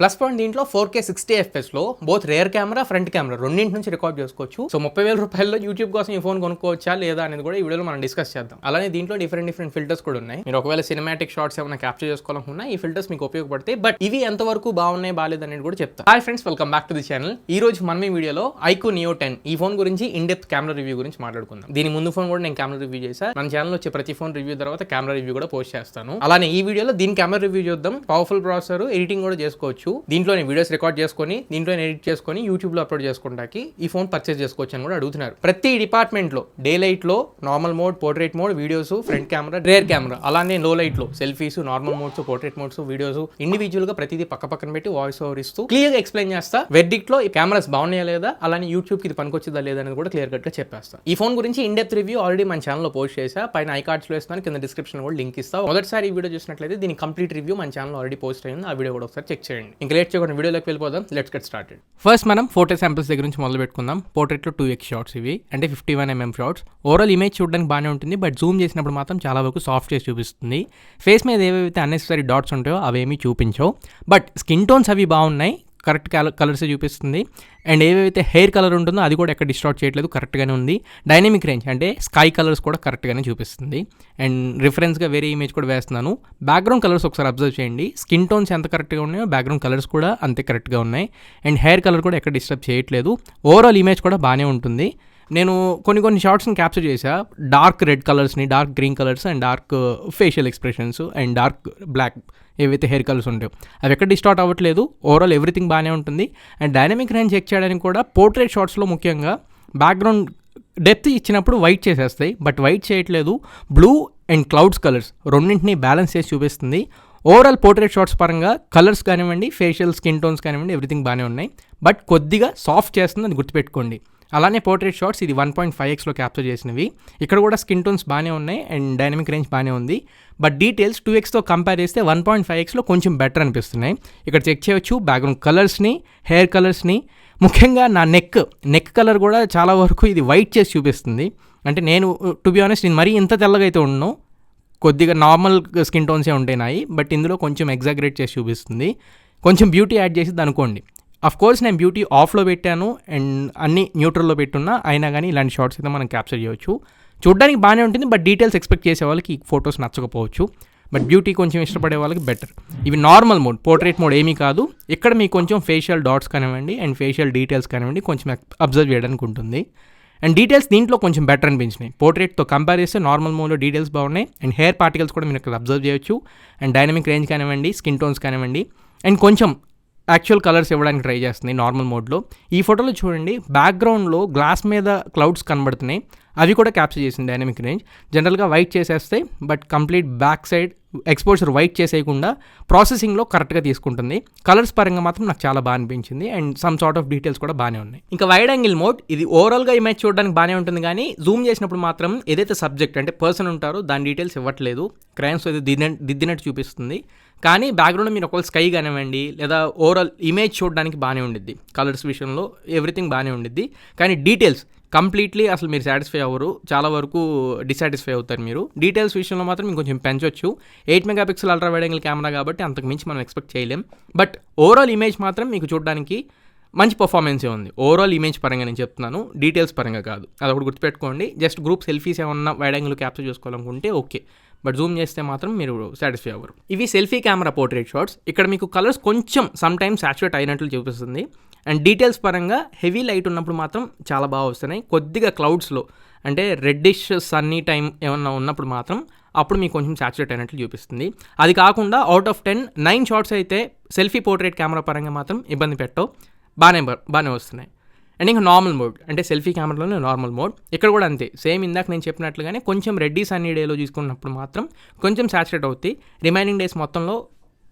Plus point దీంట్లో 4K 60 FPS లో both rear camera front camera రెండింటి నుంచి రికార్డ్ చేసుకోవచ్చు. సో 30,000 రూపాయల్లో యూట్యూబ్ కోసం ఈ ఫోన్ కొనుక్కోవచ్చా లేదా అనేది కూడా ఈ వీడియోలో మనం డిస్కస్ చేద్దాం. అలానే దీంట్లో డిఫరెంట్ ఫిల్టర్స్ కూడా ఉన్నాయి. మీరు ఒకవేళ సినిమాటిక్ షాట్స్ ఏమైనా క్యాప్చర్ చేసుకోవాలనుకున్నా ఈ ఫిల్టర్స్ మీకు ఉపయోగపడతాయి. బట్ ఇవి ఎంతవరకు బాగున్నాయి బాగాలేదు అనేది కూడా చెప్తా. Hi friends, welcome back to the channel. ఈ రోజు మనం ఈ వీడియోలో iQOO Neo 10 ఈ ఫోన్ గురించి ఇన్ డెప్త్ కెమెరా రివ్యూ గురించి మాట్లాడుకుందాం. దీని ముందు ఫోన్ కూడా నేను కెమెరా రివ్యూ చేశాను. మన ఛానల్ వచ్చే ప్రతి ఫోన్ రివ్యూ తర్వాత కెమెరా రివ్యూ కూడా పోస్ట్ చేస్తాను. అలానే ఈ వీడియోలో దీని కెమెరా రివ్యూ చూద్దాం. పవర్ఫుల్ ప్రాసెసర్, ఎడిటింగ్ కూడా చేసుకోవచ్చు. దీంట్లోనే వీడియోస్ రికార్డ్ చేసుకొని దీంట్లో ఎడిట్ చేసుకొని యూట్యూబ్ లో అప్లోడ్ చేసుకోవడానికి ఈ ఫోన్ పర్చేస్ చేసుకోవచ్చు అని కూడా అడుగుతున్నారు. ప్రతి డిపార్ట్మెంట్ లో డే లైట్ లో normal mode, portrait mode, videos, front camera, rear camera, అలానే లో లైట్ లో selfies, normal modes, portrait modes, videos individual గా ప్రతిదీ పక్కన పెట్టి వాయిస్ ఓవర్ ఇస్తూ క్లియర్ గా ఎక్స్ప్లెయిన్ చేస్తా. వెర్డిక్ట్ లో ఈ కెమెరాస్ బాగున్నాయా లేదా, అలానే యూట్యూబ్ కి ఇది పనికొచ్చిందా లేదా అనేది కూడా క్లియర్ కట్ గా చెప్పేస్తా. ఈ ఫోన్ గురించి ఇన్ డెప్త్ రివ్యూ ఆల్రెడీ మన ఛానల్ లో పోస్ట్ చేసా. పైన ఐ కార్డ్స్ లో వేస్తాను, కింద డిస్క్రిప్షన్ కూడా లింక్ ఇస్తా. మొదటిసారి ఈ వీడియో చూసినట్లయితే దీని కంప్లీట్ రివ్యూ మన ఛానల్ ఆల్రెడీ పోస్ట్ అయింది. ఆ వీడియో కూడా ఒకసారి చెక్ చేయండి. ఇంకా లేట్ చేయకుండా వీడియోలోకి వెళ్ళిపోదాం. Let's get started. ఫస్ట్ మనం ఫోటో శాంపిల్స్ దగ్గర నుంచి మొదలు పెట్టుకుందాం. పోర్ట్రేట్లో 2x షాట్స్ ఇవి, అంటే 51mm షాట్స్. ఓవరాల్ ఇమేజ్ చూడడానికి బాగానే ఉంటుంది, బట్ జూమ్ చేసినప్పుడు మాత్రం చాలా వరకు సాఫ్ట్ చేసి చూపిస్తుంది. ఫేస్ మీద ఏవైతే అన్నెసరీ డాట్స్ ఉంటాయో అవేమీ చూపించవు. బట్ స్కిన్ టోన్స్ అవి బాగున్నాయి, కరెక్ట్ కలర్స్ చూపిస్తుంది. అండ్ ఏవైతే హెయిర్ కలర్ ఉంటుందో అది కూడా ఎక్కడ డిస్టార్ట్ చేయట్లేదు, కరెక్ట్గానే ఉంది. డైనమిక్ రేంజ్ అంటే స్కై కలర్స్ కూడా కరెక్ట్గానే చూపిస్తుంది. అండ్ రిఫరెన్స్గా వేరే ఇమేజ్ కూడా వేస్తున్నాను. బ్యాక్గ్రౌండ్ కలర్స్ ఒకసారి అబ్జర్వ్ చేయండి. స్కిన్ టోన్స్ ఎంత కరెక్ట్గా ఉన్నాయో బ్యాక్గ్రౌండ్ కలర్స్ కూడా అంతే కరెక్ట్గా ఉన్నాయి. అండ్ హెయిర్ కలర్ కూడా ఎక్కడ డిస్టర్బ్ చేయట్లేదు. ఓవరాల్ ఇమేజ్ కూడా బాగానే ఉంటుంది. నేను కొన్ని షార్ట్స్ని క్యాప్చర్ చేశా. డార్క్ రెడ్ కలర్స్ని, dark green colours, and dark facial expressions, and dark black ఏవైతే హెయిర్ కలర్స్ ఉంటాయో అవి ఎక్కడ డిస్టార్ట్ అవ్వట్లేదు. ఓవరాల్ ఎవ్రీథింగ్ బాగానే ఉంటుంది. అండ్ డైనమిక్ రేంజ్ చెక్ చేయడానికి కూడా పోర్ట్రేట్ షాట్స్లో ముఖ్యంగా బ్యాక్గ్రౌండ్ డెప్త్ ఇచ్చినప్పుడు వైట్ చేసేస్తాయి, బట్ వైట్ చేయట్లేదు. బ్లూ అండ్ క్లౌడ్స్ కలర్స్ రెండింటినీ బ్యాలెన్స్ చేసి చూపిస్తుంది. ఓవరాల్ పోర్ట్రేట్ షాట్స్ పరంగా కలర్స్ కానివ్వండి, ఫేషియల్ స్కిన్ టోన్స్ కానివ్వండి, ఎవ్రీథింగ్ బాగానే ఉన్నాయి. బట్ కొద్దిగా సాఫ్ట్ చేస్తుంది, అది గుర్తుపెట్టుకోండి. అలానే పోర్ట్రేట్ షాట్స్ ఇది 1.5xలో క్యాప్చర్ చేసినవి. ఇక్కడ కూడా స్కిన్ టోన్స్ బాగానే ఉన్నాయి అండ్ డైనమిక్ రేంజ్ బాగానే ఉంది. బట్ డీటెయిల్స్ 2xతో కంపేర్ చేస్తే 1.5xలో కొంచెం బెటర్ అనిపిస్తున్నాయి. ఇక్కడ చెక్ చేయొచ్చు బ్యాక్గ్రౌండ్ కలర్స్ని, హెయిర్ కలర్స్ని. ముఖ్యంగా నా నెక్ కలర్ కూడా చాలా వరకు ఇది వైట్ చేసి చూపిస్తుంది. అంటే నేను టు బి ఆనెస్ట్, నేను మరీ ఇంత తెల్లగా అయితే ఉండను, కొద్దిగా నార్మల్ స్కిన్ టోన్సే ఉంటాయి నాయి. బట్ ఇందులో కొంచెం ఎగ్జాగరేట్ చేసి చూపిస్తుంది. కొంచెం బ్యూటీ యాడ్ చేసి అనుకోండి. అఫ్ కోర్స్ నేను బ్యూటీ ఆఫ్లో పెట్టాను అండ్ అన్ని న్యూట్రల్లో పెట్టున్నా, అయినా కానీ ఇలాంటి షార్ట్స్ అయితే మనం క్యాప్చర్ చేయవచ్చు. చూడడానికి బాగానే ఉంటుంది, బట్ డీటెయిల్స్ ఎక్స్పెక్ట్ చేసే వాళ్ళకి ఈ ఫొటోస్ నచ్చకపోవచ్చు. బట్ బ్యూటీ కొంచెం ఇష్టపడే వాళ్ళకి బెటర్. ఇవి నార్మల్ మోడ్, పోర్ట్రేట్ మోడ్ ఏమీ కాదు. ఇక్కడ మీకు కొంచెం ఫేషియల్ డాట్స్ కానివ్వండి అండ్ ఫేషియల్ డీటెయిల్స్ కానివ్వండి కొంచెం అబ్జర్వ్ చేయడానికి ఉంటుంది. అండ్ డీటెయిల్స్ దీంట్లో కొంచెం బెటర్ అనిపించినాయి. పోర్ట్రేట్తో కంపేర్ చేస్తే నార్మల్ మోడ్లో డీటెయిల్స్ బాగున్నాయి. అండ్ హెయిర్ పార్టికల్స్ కూడా మీరు ఇక్కడ అబ్జర్వ్ చేయొచ్చు. అండ్ డైనమిక్ రేంజ్ కానివ్వండి, స్కిన్ టోన్స్ కానివ్వండి, అండ్ కొంచెం యాక్చువల్ కలర్స్ ఇవ్వడానికి ట్రై చేస్తుంది నార్మల్ మోడ్లో. ఈ ఫోటోలో చూడండి, బ్యాక్గ్రౌండ్లో గ్లాస్ మీద క్లౌడ్స్ కనబడుతున్నాయి, అవి కూడా క్యాప్చర్ చేసింది డైనమిక్ రేంజ్. జనరల్గా వైట్ చేసేస్తాయి, but complete back side exposure white చేసేయకుండా ప్రాసెసింగ్లో కరెక్ట్గా తీసుకుంటుంది. కలర్స్ పరంగా మాత్రం నాకు చాలా బాగా అనిపించింది. And some sort of details కూడా బాగానే ఉన్నాయి. ఇంకా వైడ్ యాంగిల్ మోడ్ ఇది ఓవరాల్గా ఇమేజ్ చూడడానికి బాగానే ఉంటుంది, కానీ జూమ్ చేసినప్పుడు మాత్రం ఏదైతే సబ్జెక్ట్ అంటే పర్సన్ ఉంటారో దాని డీటెయిల్స్ ఇవ్వట్లేదు. క్రయాన్స్ అయితే దిద్దినట్టు చూపిస్తుంది. కానీ బ్యాక్గ్రౌండ్ మీరు ఒకవేళ స్కై కానివ్వండి లేదా ఓవరాల్ ఇమేజ్ చూడడానికి బాగానే ఉండిద్ది. కలర్స్ విషయంలో ఎవ్రీథింగ్ బాగానే ఉండిద్ది. కానీ డీటెయిల్స్ కంప్లీట్లీ అసలు మీరు సాటిస్ఫై అవ్వరు, చాలా వరకు డిసాటిస్ఫై అవుతారు మీరు. డీటెయిల్స్ విషయంలో మాత్రం మీకు కొంచెం పెంచవచ్చు. 8 megapixel ultra wide angle camera కాబట్టి అంతకు మించి మనం ఎక్స్పెక్ట్ చేయలేం. బట్ ఓవరాల్ ఇమేజ్ మాత్రం మీకు చూడడానికి మంచి పర్ఫార్మెన్సే ఉంది. ఓవరాల్ ఇమేజ్ పరంగా నేను చెప్తున్నాను, డీటెయిల్స్ పరంగా కాదు. అదొకటి గుర్తుపెట్టుకోండి. జస్ట్ గ్రూప్ సెల్ఫీస్ ఏమన్నా వైడ్ యాంగిల్ క్యాప్చర్ చేసుకోవాలనుకుంటే ఓకే, బట్ జూమ్ చేస్తే మాత్రం మీరు సాటిస్ఫై అవ్వరు. ఇవి సెల్ఫీ కెమెరా పోర్ట్రేట్ షాట్స్. ఇక్కడ మీకు కలర్స్ కొంచెం సమ్ టైమ్స్ సాచురేట్ అయినట్లు చూపిస్తుంది. అండ్ డీటెయిల్స్ పరంగా హెవీ లైట్ ఉన్నప్పుడు మాత్రం చాలా బాగా వస్తున్నాయి. కొద్దిగా క్లౌడ్స్లో అంటే రెడ్డిష్ సన్నీ టైం ఏమన్నా ఉన్నప్పుడు మాత్రం అప్పుడు మీకు కొంచెం సాచురేట్ అయినట్లు చూపిస్తుంది. అది కాకుండా అవుట్ ఆఫ్ 10 9 షాట్స్ అయితే సెల్ఫీ పోర్ట్రేట్ కెమెరా పరంగా మాత్రం ఇబ్బంది పెట్టవు, బాగానే వస్తున్నాయి. అండ్ ఇంకా నార్మల్ మోడ్ అంటే సెల్ఫీ కెమెరాలోనే నార్మల్ మోడ్. ఇక్కడ కూడా అంతే, సేమ్ ఇందాక నేను చెప్పినట్లుగానే కొంచెం రెడ్డి సన్నీ డేలో తీసుకున్నప్పుడు మాత్రం కొంచెం సాచురేట్ అవుతాయి. రిమైనింగ్ డేస్ మొత్తంలో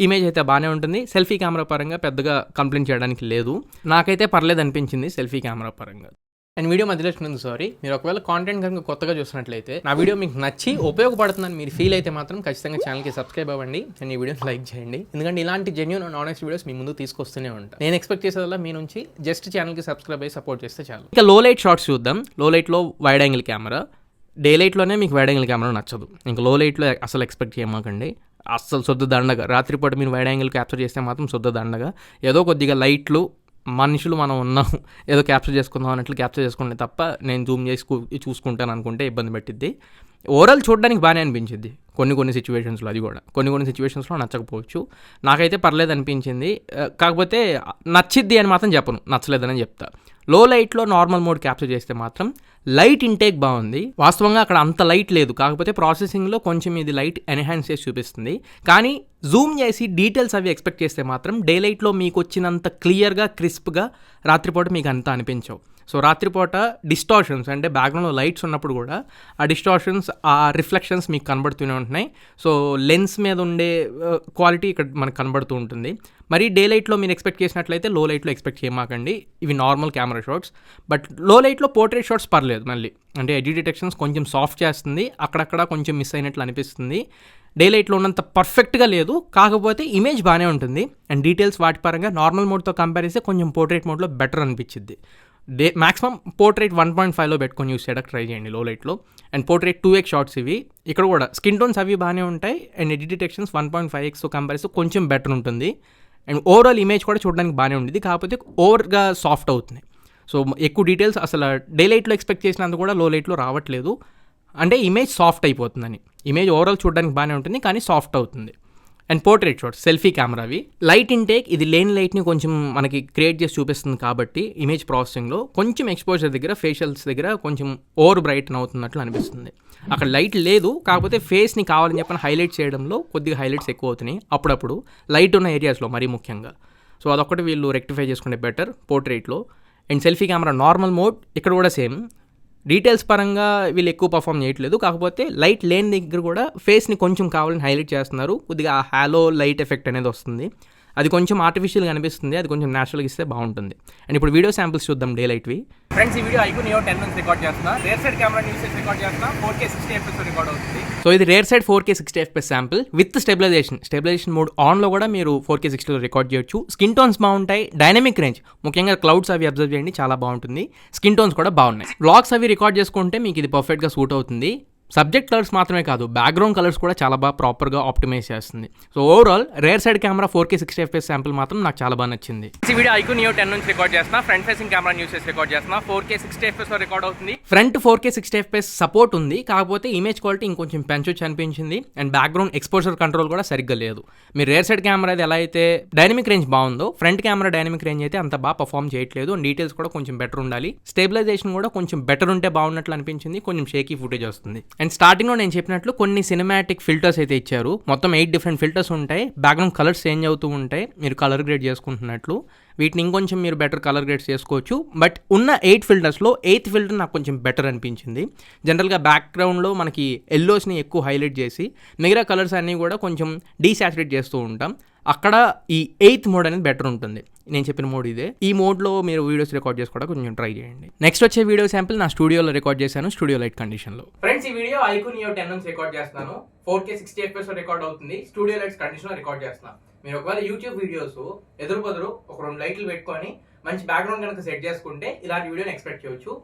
ఇమేజ్ అయితే బాగానే ఉంటుంది. సెల్ఫీ కెమెరా పరంగా పెద్దగా కంప్లైంట్ చేయడానికి లేదు. నాకైతే పర్లేదు అనిపించింది సెల్ఫీ కెమెరా పరంగా. అండ్ వీడియో మధ్యలో వచ్చినందుకు సారీ. మీరు ఒకవేళ కాంటెంట్ కనుక కొత్తగా చూసినట్లయితే, నా వీడియో మీకు నచ్చి ఉపయోగపడుతుందని మీరు ఫీల్ అయితే మాత్రం ఖచ్చితంగా ఛానల్కి సబ్స్క్రైబ్ అవ్వండి అండ్ ఈ వీడియోని లైక్ చేయండి. ఎందుకంటే ఇలాంటి జెన్యూన్ అండ్ ఆనెస్ట్ వీడియోస్ మీ ముందు తీసుకొస్తూనే ఉంటాను. నేను ఎక్స్పెక్ట్ చేసేదల్లా మీ నుంచి జస్ట్ ఛానల్కి సబ్స్క్రైబ్ అయ్యి సపోర్ట్ చేస్తే చాలు. ఇక లో లైట్ షాట్స్ చూద్దాం. లో లైట్లో వైడ్ యాంగిల్ కెమెరా, డే లైట్లోనే మీకు వైడ్ యాంగిల్ కెమెరా నచ్చదు, ఇంకా లో లైట్లో అసలు ఎక్స్పెక్ట్ చేయమాకండి. అస్సలు శుద్ధ దండగా. రాత్రిపూట మీరు వైడ్ యాంగిల్ క్యాప్చర్ చేస్తే మాత్రం శుద్ధ దండగా. ఏదో కొద్దిగా లైట్లు, మనుషులు మనం ఉన్నాం, ఏదో క్యాప్చర్ చేసుకుందాం అన్నట్లు క్యాప్చర్ చేసుకుంటే తప్ప నేను జూమ్ చేసి చూసుకుంటాను అనుకుంటే ఇబ్బంది పెట్టిద్ది. ఓవరాల్ చూడడానికి బాగానే అనిపించింది కొన్ని సిచ్యువేషన్స్లో. అది కూడా కొన్ని సిచ్యువేషన్స్లో నచ్చకపోవచ్చు. నాకైతే పర్లేదు అనిపించింది. కాకపోతే నచ్చిద్ది అని మాత్రం చెప్పను, నచ్చలేదని చెప్తా. లో లైట్లో నార్మల్ మోడ్ క్యాప్చర్ చేస్తే మాత్రం లైట్ ఇంటేక్ బాగుంది. వాస్తవంగా అక్కడ అంత లైట్ లేదు, కాకపోతే ప్రాసెసింగ్లో కొంచెం ఇది లైట్ ఎన్హాన్స్ చేసి చూపిస్తుంది. కానీ జూమ్ చేసి డీటెయిల్స్ అవి ఎక్స్పెక్ట్ చేస్తే మాత్రం డే లైట్లో మీకు వచ్చినంత క్లియర్గా, క్రిస్ప్గా రాత్రిపూట మీకు అంత అనిపించవు. సో రాత్రిపూట డిస్టార్షన్స్ అంటే బ్యాక్గ్రౌండ్లో లైట్స్ ఉన్నప్పుడు కూడా ఆ డిస్టార్షన్స్, ఆ రిఫ్లెక్షన్స్ మీకు కనబడుతూనే ఉంటున్నాయి. సో లెన్స్ మీద ఉండే క్వాలిటీ ఇక్కడ మనకు కనబడుతూ ఉంటుంది. మరి డే లైట్లో మీరు ఎక్స్పెక్ట్ చేసినట్లయితే లో లైట్లో ఎక్స్పెక్ట్ చేయమాకండి. ఇవి నార్మల్ కెమెరా షాట్స్. బట్ లో లైట్లో పోర్ట్రేట్ షాట్స్ పర్లేదు. మళ్ళీ అంటే ఎడ్జ్ డిటెక్షన్స్ కొంచెం సాఫ్ట్ చేస్తుంది, అక్కడక్కడ కొంచెం మిస్ అయినట్లు అనిపిస్తుంది. డే లైట్లో ఉన్నంత పర్ఫెక్ట్గా లేదు, కాకపోతే ఇమేజ్ బాగానే ఉంటుంది. అండ్ డీటెయిల్స్ వాటి పరంగా నార్మల్ మోడ్తో కంపేర్ చేస్తే కొంచెం పోర్ట్రేట్ మోడ్లో బెటర్ అనిపించింది. మ్యాక్సిమం పోర్ట్రేట్ 1.5లో పెట్టుకొని యూస్ చేయడానికి ట్రై చేయండి లో లైట్లో. అండ్ పోర్ట్రేట్ 2x షాట్స్ ఇవి. ఇక్కడ కూడా స్కిన్ టోన్స్ అవి బాగానే ఉంటాయి. And edge detections 1.5x compare చేస్తే కొంచెం బెటర్ ఉంటుంది. అండ్ ఓవరాల్ ఇమేజ్ కూడా చూడడానికి బాగానే ఉంటుంది, కాకపోతే ఓవర్గా సాఫ్ట్ అవుతుంది. సో ఎక్కువ డీటెయిల్స్ అసలు డే లైట్లో ఎక్స్పెక్ట్ చేసినంత కూడా లో లైట్లో రావట్లేదు. అంటే ఇమేజ్ సాఫ్ట్ అయిపోతుందని. ఇమేజ్ ఓవరాల్ చూడడానికి బాగానే ఉంటుంది, కానీ సాఫ్ట్ అవుతుంది. అండ్ పోర్ట్రేట్ షాట్స్ సెల్ఫీ కెమెరావి. లైట్ ఇంటేక్ ఇది లేని లైట్ని కొంచెం మనకి క్రియేట్ చేసి చూపిస్తుంది కాబట్టి ఇమేజ్ ప్రాసెసింగ్లో కొంచెం ఎక్స్పోజర్ దగ్గర, ఫేషియల్స్ దగ్గర కొంచెం ఓవర్ బ్రైట్న్ అవుతున్నట్లు అనిపిస్తుంది. అక్కడ లైట్ లేదు, కాకపోతే ఫేస్ని కావాలని చెప్పని హైలైట్ చేయడంలో కొద్దిగా హైలైట్స్ ఎక్కువ అవుతున్నాయి అప్పుడప్పుడు లైట్ ఉన్న ఏరియాస్లో మరీ ముఖ్యంగా. సో అదొక్కటి వీళ్ళు రెక్టిఫై చేసుకుంటే బెటర్ పోర్ట్రేట్లో. And selfie camera normal mode ఇక్కడ కూడా సేమ్. డీటెయిల్స్ పరంగా వీళ్ళు ఎక్కువ పర్ఫామ్ చేయట్లేదు, కాకపోతే లైట్ లేని దగ్గర కూడా ఫేస్ని కొంచెం కావాలని హైలైట్ చేస్తున్నారు. కొద్దిగా ఆ హాలో లైట్ ఎఫెక్ట్ అనేది వస్తుంది. అది కొంచెం ఆర్టిఫిషియల్గా అనిపిస్తుంది, అది కొంచెం న్యాచురల్గా ఇస్తే బాగుంటుంది. అండ్ ఇప్పుడు వీడియో శాంపిల్స్ చూద్దాం డే లైట్వి. ఫ్రెండ్స్, ఈ వీడియో ఐక్యూ నియో 10 నుంచి రికార్డ్ చేస్తున్నా. రేర్ సైడ్ కెమెరా యూస్ చేసి రికార్డ్ చేస్తున్నా. 4K 60 FPS రికార్డ్ అవుతుంది. సో ఇది rear side 4K 60 FPS sample with stabilization mode ఆన్లో కూడా మీరు 4K 60లో రికార్డ్ చేయొచ్చు. స్కిన్ టోన్స్ బాగుంటాయి, డైనమిక్ రేంజ్, ముఖ్యంగా క్లౌడ్స్ అవి అబ్జర్వ్ చేయండి, చాలా బాగుంటుంది. స్కిన్ టోన్స్ కూడా బాగున్నాయి. వ్లాగ్స్ అవి రికార్డ్ చేసుకుంటే మీకు ఇది పర్ఫెక్ట్గా సూట్ అవుతుంది. సబ్జెక్ట్ కలర్స్ మాత్రమే కాదు, బ్యాక్గ్రౌండ్ కలర్స్ కూడా చాలా బాగా ప్రాపర్గా ఆప్టిమైజ్ చేస్తుంది. So overall rare side camera 4K 60 FPS sample మాత్రం నాకు చాలా బాగా నచ్చింది. ఈ వీడియో ఐక్యూ నియో 10 నుంచి రికార్డ్ చేస్తున్నా. ఫ్రంట్ ఫేసింగ్ కెమెరా యూస్ చేసి రికార్డ్ చేస్తున్నా. 4K 60 FPS లో రికార్డ్ అవుతుంది. ఫ్రంట్ 4K 60 FPS సపోర్ట్ ఉంది, కాకపోతే ఇమేజ్ క్వాలిటీ ఇంకొంచెం పెంచొచ్చు అనిపించింది. అండ్ బ్యాక్గ్రౌండ్ ఎక్స్పోజర్ కంట్రోల్ కూడా సరిగ్గా లేదు. మీరు రేర్ సైడ్ కెమెరా ఎలా అయితే డైనమిక్ రేంజ్ బాగుందో, ఫ్రంట్ కెమెరా డైనమిక్ రేంజ్ అయితే అంత బాగా పర్ఫామ్ చేయట్లేదు. అండ్ డీటెయిల్స్ కూడా కొంచెం బెటర్ ఉండాలి. స్టెబిలైజేషన్ కూడా కొంచెం బెటర్ ఉంటే బాగున్నట్లు అనిపించింది. కొంచెం షేకీ ఫుటేజ్ వస్తుంది. అండ్ స్టార్టింగ్లో నేను చెప్పినట్లు కొన్ని సినిమాటిక్ ఫిల్టర్స్ అయితే ఇచ్చారు. మొత్తం 8 డిఫరెంట్ ఫిల్టర్స్ ఉంటాయి. బ్యాక్గ్రౌండ్ కలర్స్ చేంజ్ అవుతూ ఉంటాయి మీరు కలర్ గ్రేడ్ చేసుకుంటున్నట్లు. వీటిని ఇంకొంచెం మీరు బెటర్ కలర్ గ్రేడ్స్ చేసుకోవచ్చు. బట్ ఉన్న 8 ఫిల్టర్స్లో 8th ఫిల్టర్ నాకు కొంచెం బెటర్ అనిపించింది. జనరల్గా బ్యాక్గ్రౌండ్లో మనకి ఎల్లోస్ని ఎక్కువ హైలైట్ చేసి మిగతా కలర్స్ అన్నీ కూడా కొంచెం డీసాచురేట్ చేస్తూ ఉంటాం. అక్కడ ఈ 8th మోడ్ అనేది బెటర్ ఉంటుంది. నేను చెప్పిన మోడ్ ఇదే. ఈ మోడ్లో మీరు వీడియోస్ రికార్డ్ చేసుకోవడం కొంచెం ట్రై చేయండి. నెక్స్ట్ వచ్చే వీడియో శాంపిల్ నా స్టూడియోలో రికార్డ్ చేశాను, స్టూడియో లైట్ కండిషన్లో. ఫ్రెండ్స్, ఈ వీడియో ఐక్యూ నియో 10 నుంచి రికార్డ్ చేస్తున్నాను. 4K 60 FPS రికార్డ్ అవుతుంది. స్టూడియో లైట్స్ కండిషన్లో రికార్డ్ చేస్తున్నాను. మీరు ఒకవేళ యూట్యూబ్ వీడియోస్ ఎదురు బదురు ఒక 2 లైట్లు పెట్టుకొని మంచి బ్యాక్గ్రౌండ్ కనుక సెట్ చేసుకుంటే ఇలాంటి వీడియోని ఎక్స్పెక్ట్ చేయొచ్చు.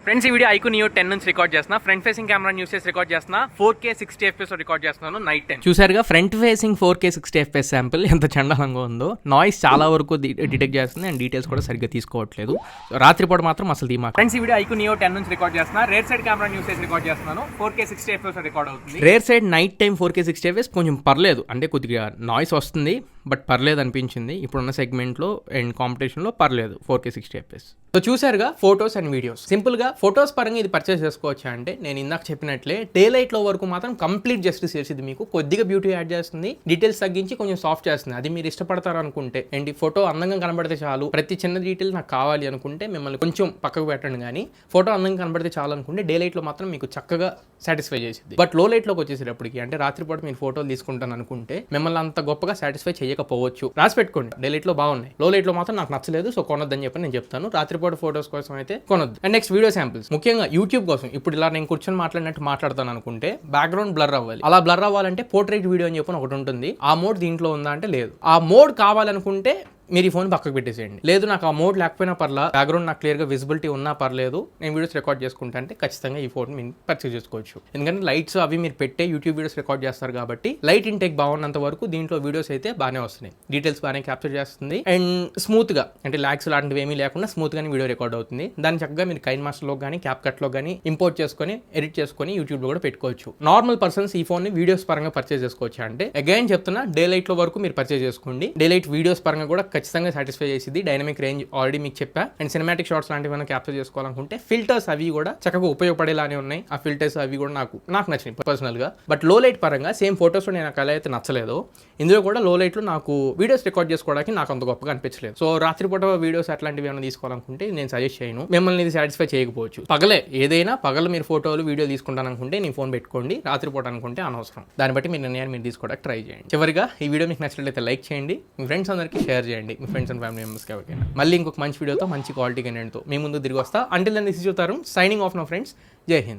ఫ్రెండ్స్, ఈ వీడియో ఐక్యూ నియో 10 నుంచి రికార్డ్ చేస్తున్నా. ఫ్రంట్ ఫేసింగ్ కెమెరా యూస్ చేసి రికార్డ్ చేస్తున్నా. 4K 60 FPS రికార్డ్ చేస్తున్నాను నైట్ టైం. చూసారుగా front facing 4K 60 FPS sample ఎంత చండాలంగా ఉందో. నాయిస్ చాలా వరకు డిటెక్ట్ చేస్తుంది అండ్ డీటెయిల్స్ కూడా సరిగ్గా తీసుకోవట్లేదు. రాత్రిపూట మాత్రం అసలు ధీమా. ఫ్రెండ్స్, ఈ వీడియో ఐక్యూ నియో 10 నుంచి రికార్డ్ చేస్తున్నా. రేర్ సైడ్ కెమెరా యూస్ చేసి రికార్డ్ చేస్తున్నాను. 4K 60 FPS రికార్డ్ అవుతుంది. Rare side night time 4K 60 FPS కొంచెం పర్లేదు, అంటే కొద్దిగా నాయిస్ వస్తుంది, బట్ పర్లేదు అనిపించింది. ఇప్పుడున్న సెగ్మెంట్లో అండ్ కాంపిటీషన్లో పర్లేదు 4K 60 FPS. సో చూసారుగా ఫొటోస్ అండ్ వీడియోస్. సింపుల్గా ఫొటోస్ పరంగా ఇది పర్చేస్ చేసుకోవచ్చా అంటే నేను ఇందాక చెప్పినట్లే డే లైట్లో వరకు మాత్రం కంప్లీట్ జస్టిస్ చేసేది. మీకు కొద్దిగా బ్యూటీ యాడ్ చేస్తుంది, డీటెయిల్స్ తగ్గించి కొంచెం సాఫ్ట్ చేస్తుంది. అది మీరు ఇష్టపడతారు అనుకుంటే, అండ్ ఈ ఫోటో అందంగా కనబడితే చాలు, ప్రతి చిన్న డీటెయిల్ నాకు కావాలి అనుకుంటే మిమ్మల్ని కొంచెం పక్కకు పెట్టండి. కానీ ఫోటో అందంగా కనబడితే చాలు అనుకుంటే డే లైట్లో మాత్రం మీకు చక్కగా సాటిస్ఫై చేసింది. బట్ లో లైట్లోకి వచ్చేసేటప్పటికి, అంటే రాత్రిపూట మీరు ఫోటోలు తీసుకుంటాను అనుకుంటే మిమ్మల్ని అంత గొప్పగా సాటిస్ఫై చేయకపోవచ్చు. రాసి పెట్టుకోండి, డే లైట్లో బాగున్నాయి, లో లైట్లో మాత్రం నాకు నచ్చలేదు, సో కొనొద్దని చెప్పి నేను చెప్తాను. రాత్రిపూట ఫోటోస్ కోసం అయితే కొనొద్దు. అండ్ నెక్స్ట్ వీడియో శాంపిల్స్, ముఖ్యంగా యూట్యూబ్ కోసం. ఇప్పుడు ఇలా నేను కూర్చొని మాట్లాడినట్టు మాట్లాడతాను అనుకుంటే బ్యాక్గ్రౌండ్ బ్లర్ అవ్వాలి. అలా బ్లర్ అవ్వాలంటే పోర్ట్రేట్ వీడియో అని చెప్పి ఒకటి ఉంటుంది. ఆ మోడ్ దీంట్లో ఉందా అంటే లేదు. ఆ మోడ్ కావాలనుకుంటే మీరు ఈ ఫోన్ పక్కకు పెట్టేసేయండి. లేదు నాకు ఆ మోడ్ లేకపోయినా పర్లా, బ్యాక్గ్రౌండ్ నాకు క్లియర్గా విజిబిలిటీ ఉన్నా పర్లేదు, నేను వీడియోస్ రికార్డ్ చేసుకుంటా అంటే ఖచ్చితంగా ఈ ఫోన్ మీరు పర్చేస్ చేసుకోవచ్చు. ఎందుకంటే లైట్స్ అవి మీరు పెట్టే యూట్యూబ్ వీడియోస్ రికార్డ్ చేస్తారు కాబట్టి లైట్ ఇంటేక్ బాగున్నంత వరకు దీంట్లో వీడియోస్ అయితే బాగానే వస్తున్నాయి, డీటెయిల్స్ బాగానే క్యాప్చర్ చేస్తుంది అండ్ స్మూత్గా అంటే లాగ్స్ లాంటివి ఏమీ లేకుండా స్మూత్గానే వీడియో రికార్డ్ అవుతుంది. దాన్ని చక్కగా మీరు కైన్ మాస్టర్లో కానీ క్యాప్ కట్లో కానీ ఇంపోర్ట్ చేసుకొని ఎడిట్ చేసుకొని యూట్యూబ్లో కూడా పెట్టుకోవచ్చు. నార్మల్ పర్సన్స్ ఈ ఫోన్ని వీడియోస్ పరంగా పర్చేస్ చేసుకోవచ్చు అంటే అగైన్ చెప్తున్నా డే లైట్లో వరకు మీరు పర్చేస్ చేసుకోండి. డే లైట్ వీడియోస్ పరంగా కూడా ఖచ్చితంగా సాటిస్ఫై చేసింది. డైనమిక్ రేంజ్ ఆల్రెడీ మీకు చెప్పా అండ్ సినిమాటిక్ షార్ట్స్ లాంటివి ఏమైనా క్యాప్చర్ చేసుకోవాలనుకుంటే ఫిల్టర్స్ అవి కూడా చక్కగా ఉపయోగపడేలానే ఉన్నాయి. ఆ ఫిల్టర్స్ అవి కూడా నాకు నచ్చినాయి పర్సనల్గా. బట్ లో లైట్ పరంగా సేమ్ ఫోటోస్లో నేను నాకు ఎలా అయితే నచ్చలేదో ఇందులో కూడా లో లైట్లో నాకు వీడియోస్ రికార్డ్ చేసుకోవడానికి నాకు అంత గొప్పగా అనిపించలేదు. సో రాత్రిపూట వీడియోస్ అట్లాంటివి ఏమైనా తీసుకోవాలనుకుంటే నేను సజెస్ట్ చేయను, మిమ్మల్ని ఇది సాటిస్ఫై చేయకపోవచ్చు. పగలే ఏదైనా పగలు మీరు ఫోటోలు వీడియో తీసుకుంటాను అనుకుంటే నీ ఫోన్ పెట్టుకోండి, రాత్రిపూట అనుకుంటే అనవసరం. దాన్ని బట్టి మీ నిర్ణయాన్ని మీరు తీసుకోవడానికి ట్రై చేయండి. చివరిగా ఈ వీడియో మీకు నచ్చినట్లయితే లైక్ చేయండి, మీ ఫ్రెండ్స్ అందరికీ షేర్ చేయండి, మీ ఫ్రెండ్స్ అండ్ ఫ్యామిలీ మెంబర్స్కి ఎవరికైనా. మళ్ళీ ఇంకొక మంచి వీడియోతో మంచి క్వాలిటీ కంటెంట్తో మీ ముందు తిరిగి వస్తా. Until then this is your Tarun signing off now friends. Jai Hind.